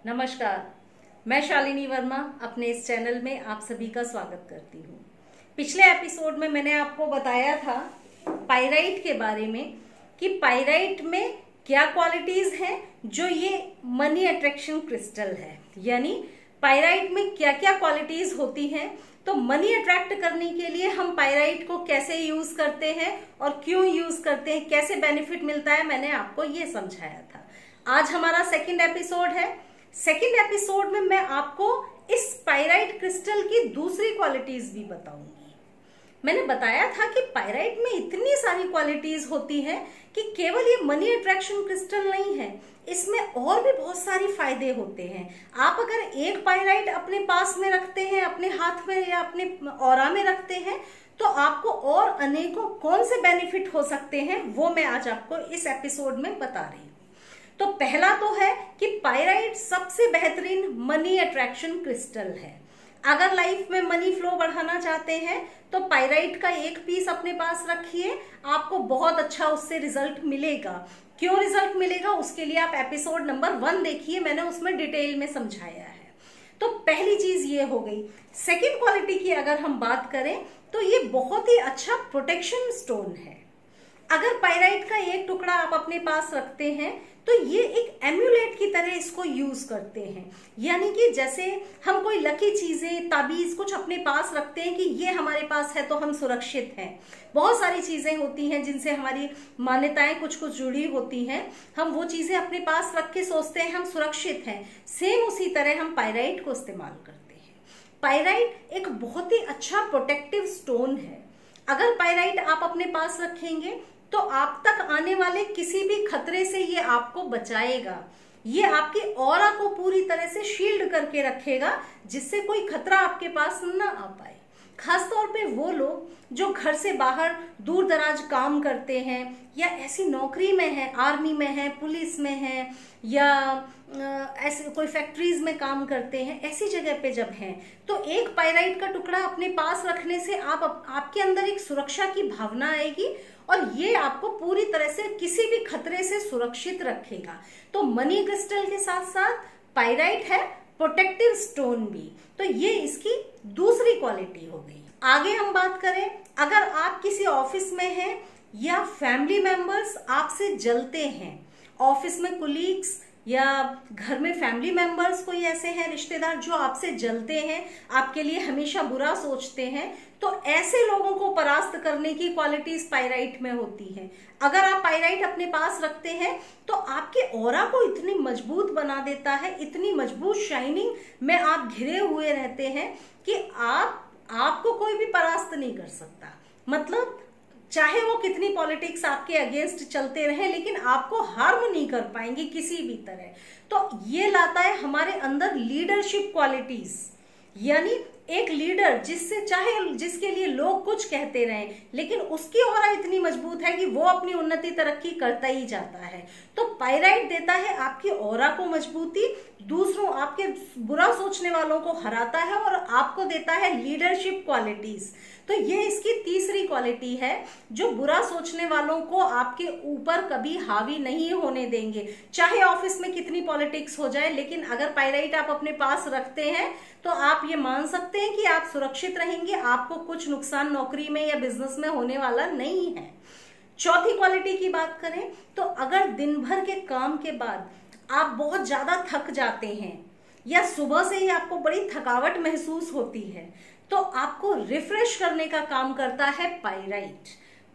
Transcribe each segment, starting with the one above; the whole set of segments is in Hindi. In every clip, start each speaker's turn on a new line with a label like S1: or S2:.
S1: नमस्कार, मैं शालिनी वर्मा अपने इस चैनल में आप सभी का स्वागत करती हूँ। पिछले एपिसोड में मैंने आपको बताया था पाइराइट के बारे में कि पाइराइट में क्या क्वालिटीज हैं जो ये मनी अट्रैक्शन क्रिस्टल है, यानी पाइराइट में क्या क्या क्वालिटीज होती हैं। तो मनी अट्रैक्ट करने के लिए हम पाइराइट को कैसे यूज करते हैं और क्यों यूज करते हैं, कैसे बेनिफिट मिलता है, मैंने आपको ये समझाया था। आज हमारा सेकंड एपिसोड है। सेकंड एपिसोड में मैं आपको इस पाइराइट क्रिस्टल की दूसरी क्वालिटीज भी बताऊंगी। मैंने बताया था कि पाइराइट में इतनी सारी क्वालिटीज होती हैं कि केवल ये मनी अट्रैक्शन क्रिस्टल नहीं है, इसमें और भी बहुत सारी फायदे होते हैं। आप अगर एक पाइराइट अपने पास में रखते हैं, अपने हाथ में या अपने ऑरा में रखते हैं, तो आपको और अनेकों कौन से बेनिफिट हो सकते हैं वो मैं आज आपको इस एपिसोड में बता रही हूँ। तो पहला तो है कि पाइराइट सबसे बेहतरीन मनी अट्रैक्शन क्रिस्टल है। अगर लाइफ में मनी फ्लो बढ़ाना चाहते हैं तो पाइराइट का एक पीस अपने पास रखिए, आपको बहुत अच्छा उससे रिजल्ट मिलेगा। क्यों रिजल्ट मिलेगा, उसके लिए आप एपिसोड नंबर 1 देखिए, मैंने उसमें डिटेल में समझाया है। तो पहली चीज ये हो गई। सेकेंड क्वालिटी की अगर हम बात करें तो ये बहुत ही अच्छा प्रोटेक्शन स्टोन है। अगर पाइराइट का एक टुकड़ा आप अपने पास रखते हैं तो ये एक एम्यूलेट की तरह इसको यूज करते हैं, यानी कि जैसे हम कोई लकी चीजें, ताबीज कुछ अपने पास रखते हैं कि ये हमारे पास है तो हम सुरक्षित हैं। बहुत सारी चीजें होती हैं जिनसे हमारी मान्यताएं कुछ कुछ जुड़ी होती हैं, हम वो चीजें अपने पास रख के सोचते हैं हम सुरक्षित हैं। सेम उसी तरह हम पाइराइट को इस्तेमाल करते हैं। पाइराइट एक बहुत ही अच्छा प्रोटेक्टिव स्टोन है। अगर पाइराइट आप अपने पास रखेंगे तो आप तक आने वाले किसी भी खतरे से ये आपको बचाएगा। ये आपके ऑरा को पूरी तरह से शील्ड करके रखेगा, जिससे कोई खतरा आपके पास न आ पाए। खास तौर पे वो लोग जो घर से बाहर दूर दराज काम करते हैं या ऐसी नौकरी में है, आर्मी में है, पुलिस में है, या ऐसे कोई फैक्ट्रीज में काम करते हैं, ऐसी जगह पे जब हैं तो एक पाइराइट का टुकड़ा अपने पास रखने से आपके अंदर एक सुरक्षा की भावना आएगी और ये आपको पूरी तरह से किसी भी खतरे से सुरक्षित रखेगा। तो मनी क्रिस्टल के साथ साथ पाइराइट है प्रोटेक्टिव स्टोन भी, तो ये इसकी दूसरी क्वालिटी हो गई। आगे हम बात करें, अगर आप किसी ऑफिस में हैं या फैमिली मेंबर्स आपसे जलते हैं, ऑफिस में कुलीग्स या घर में फैमिली मेंबर्स कोई ऐसे हैं रिश्तेदार जो आपसे जलते हैं, आपके लिए हमेशा बुरा सोचते हैं, तो ऐसे लोगों को परास्त करने की क्वालिटीज पाइराइट में होती है। अगर आप पाइराइट अपने पास रखते हैं तो आपके ऑरा को इतनी मजबूत बना देता है, इतनी मजबूत शाइनिंग में आप घिरे हुए रहते हैं कि आपको कोई भी परास्त नहीं कर सकता। मतलब चाहे वो कितनी पॉलिटिक्स आपके अगेंस्ट चलते रहे, लेकिन आपको हार्म नहीं कर पाएंगे किसी भी तरह। तो ये लाता है हमारे अंदर लीडरशिप क्वालिटीज, यानी एक लीडर जिसके लिए लोग कुछ कहते रहे, लेकिन उसकी ऑरा इतनी मजबूत है कि वो अपनी उन्नति तरक्की करता ही जाता है। तो पाइराइट देता है आपकी ऑरा को मजबूती, दूसरों आपके बुरा सोचने वालों को हराता है और आपको देता है लीडरशिप क्वालिटीज। तो ये इसकी तीसरी क्वालिटी है जो बुरा सोचने वालों को आपके ऊपर कभी हावी नहीं होने देंगे। चाहे ऑफिस में कितनी पॉलिटिक्स हो जाए, लेकिन अगर पाइराइट आप अपने पास रखते हैं तो आप ये मान सकते हैं कि आप सुरक्षित रहेंगे, आपको कुछ नुकसान नौकरी में या बिजनेस में होने वाला नहीं है। चौथी क्वालिटी की बात करें तो अगर दिन भर के काम के बाद आप बहुत ज्यादा थक जाते हैं या सुबह से ही आपको बड़ी थकावट महसूस होती है, तो आपको रिफ्रेश करने का काम करता है पाइराइट।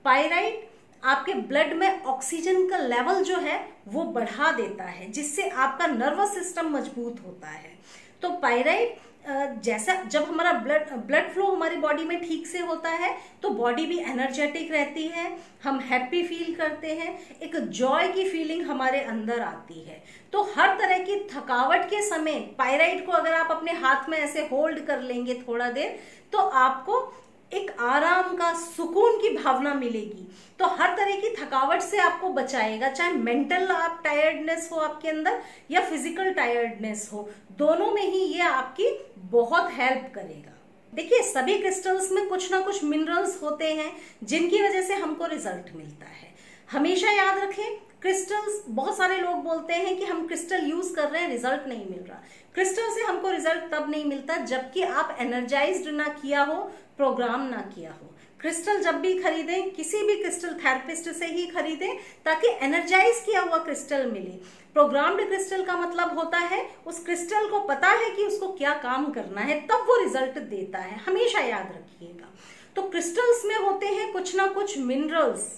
S1: पाइराइट आपके ब्लड में ऑक्सीजन का लेवल जो है वो बढ़ा देता है, जिससे आपका नर्वस सिस्टम मजबूत होता है। तो पाइराइट जैसा जब हमारा ब्लड फ्लो हमारी बॉडी में ठीक से होता है तो बॉडी भी एनर्जेटिक रहती है, हम हैप्पी फील करते हैं, एक जॉय की फीलिंग हमारे अंदर आती है। तो हर तरह की थकावट के समय पाइराइट को अगर आप अपने हाथ में ऐसे होल्ड कर लेंगे थोड़ा देर, तो आपको एक आराम का, सुकून की भावना मिलेगी। तो हर तरह की थकावट से आपको बचाएगा, चाहे मेंटल आप टायर्डनेस हो आपके अंदर या फिजिकल टायर्डनेस हो, दोनों में ही ये आपकी बहुत हेल्प करेगा। देखिए, सभी क्रिस्टल्स में कुछ ना कुछ मिनरल्स होते हैं जिनकी वजह से हमको रिजल्ट मिलता है। हमेशा याद रखें, क्रिस्टल्स, बहुत सारे लोग बोलते हैं कि हम क्रिस्टल यूज कर रहे हैं, रिजल्ट नहीं मिल रहा। क्रिस्टल से हमको रिजल्ट तब नहीं मिलता जबकि आप एनर्जाइज्ड ना किया हो, प्रोग्राम ना किया हो। क्रिस्टल जब भी खरीदें किसी भी क्रिस्टल थेरेपिस्ट से ही खरीदें ताकि एनर्जाइज किया हुआ क्रिस्टल मिले। प्रोग्राम्ड क्रिस्टल का मतलब होता है उस क्रिस्टल को पता है कि उसको क्या काम करना है, तब वो रिजल्ट देता है, हमेशा याद रखिएगा। तो क्रिस्टल्स में होते हैं कुछ ना कुछ मिनरल्स।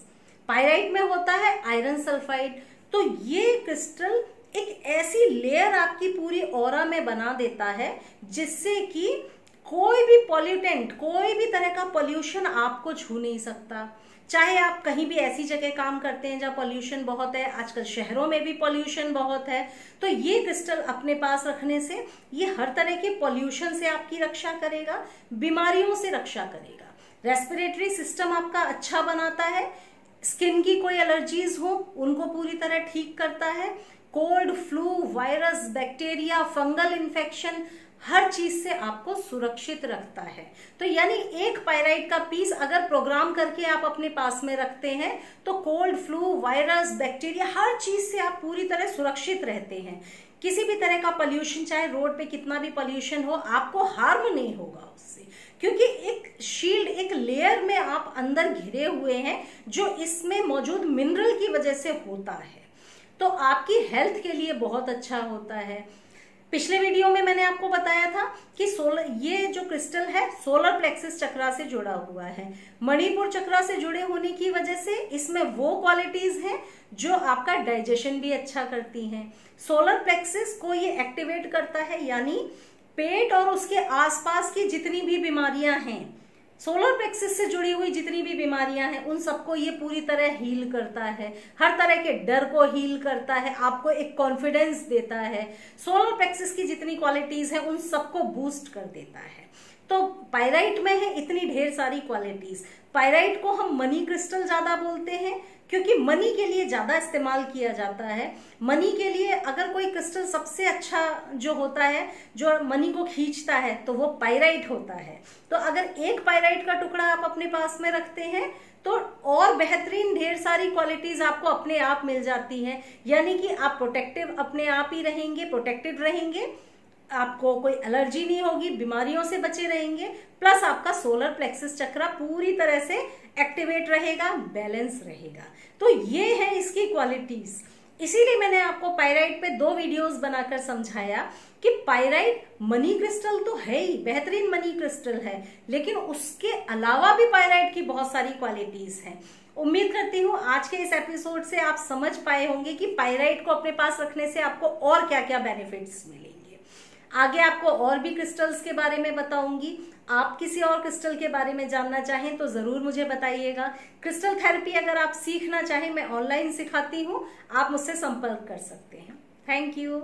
S1: पाइराइट में होता है आयरन सल्फाइड। तो ये क्रिस्टल एक ऐसी लेयर आपकी पूरी ऑरा में बना देता है जिससे कि कोई भी पॉल्यूटेंट, कोई भी तरह का पॉल्यूशन आपको छू नहीं सकता। चाहे आप कहीं भी ऐसी जगह काम करते हैं जहाँ पॉल्यूशन बहुत है, आजकल शहरों में भी पॉल्यूशन बहुत है, तो ये क्रिस्टल अपने पास रखने से ये हर तरह के पॉल्यूशन से आपकी रक्षा करेगा, बीमारियों से रक्षा करेगा, रेस्पिरेटरी सिस्टम आपका अच्छा बनाता है, स्किन की कोई एलर्जीज हो उनको पूरी तरह ठीक करता है, cold, flu, virus, bacteria, fungal infection, हर चीज से आपको सुरक्षित रखता है। तो यानी एक पाइराइट का पीस अगर प्रोग्राम करके आप अपने पास में रखते हैं तो कोल्ड, फ्लू, वायरस, बैक्टीरिया, हर चीज से आप पूरी तरह सुरक्षित रहते हैं। किसी भी तरह का पॉल्यूशन, चाहे रोड पे कितना भी पॉल्यूशन हो, आपको हार्म नहीं होगा उससे, क्योंकि एक शील्ड, एक लेयर में आप अंदर घिरे हुए हैं जो इसमें मौजूद मिनरल की वजह से होता है। तो आपकी हेल्थ के लिए बहुत अच्छा होता है। पिछले वीडियो में मैंने आपको बताया था कि ये जो क्रिस्टल है सोलर प्लेक्सिस चक्रा से जुड़ा हुआ है। मणिपुर चक्रा से जुड़े होने की वजह से इसमें वो क्वालिटीज हैं जो आपका डाइजेशन भी अच्छा करती हैं। सोलर प्लेक्सिस को ये एक्टिवेट करता है, यानी पेट और उसके आसपास की जितनी भी बीमारियां हैं, सोलर प्लेक्सिस से जुड़ी हुई जितनी भी बीमारियां हैं, उन सबको ये पूरी तरह हील करता है, हर तरह के डर को हील करता है, आपको एक कॉन्फिडेंस देता है। सोलर प्लेक्सिस की जितनी क्वालिटीज हैं उन सबको बूस्ट कर देता है। तो पाइराइट में है इतनी ढेर सारी क्वालिटीज। पाइराइट को हम मनी क्रिस्टल ज्यादा बोलते हैं क्योंकि मनी के लिए ज्यादा इस्तेमाल किया जाता है। मनी के लिए अगर कोई क्रिस्टल सबसे अच्छा जो होता है, जो मनी को खींचता है, तो वो पाइराइट होता है। तो अगर एक पाइराइट का टुकड़ा आप अपने पास में रखते हैं तो और बेहतरीन ढेर सारी क्वालिटीज आपको अपने आप मिल जाती हैं, यानी कि आप प्रोटेक्टिव अपने आप ही रहेंगे, प्रोटेक्टेड रहेंगे, आपको कोई एलर्जी नहीं होगी, बीमारियों से बचे रहेंगे, प्लस आपका सोलर प्लेक्सिस चक्रा पूरी तरह से एक्टिवेट रहेगा, बैलेंस रहेगा। तो ये है इसकी क्वालिटीज। इसीलिए मैंने आपको पाइराइट पे 2 वीडियोस बनाकर समझाया कि पाइराइट मनी क्रिस्टल तो है ही, बेहतरीन मनी क्रिस्टल है, लेकिन उसके अलावा भी पाइराइट की बहुत सारी क्वालिटीज हैं। उम्मीद करती हूँ आज के इस एपिसोड से आप समझ पाए होंगे कि पाइराइट को अपने पास रखने से आपको और क्या क्या बेनिफिट्स मिलेंगे। आगे आपको और भी क्रिस्टल्स के बारे में बताऊंगी। आप किसी और क्रिस्टल के बारे में जानना चाहें तो जरूर मुझे बताइएगा। क्रिस्टल थेरेपी अगर आप सीखना चाहें, मैं ऑनलाइन सिखाती हूँ, आप मुझसे संपर्क कर सकते हैं। Thank you.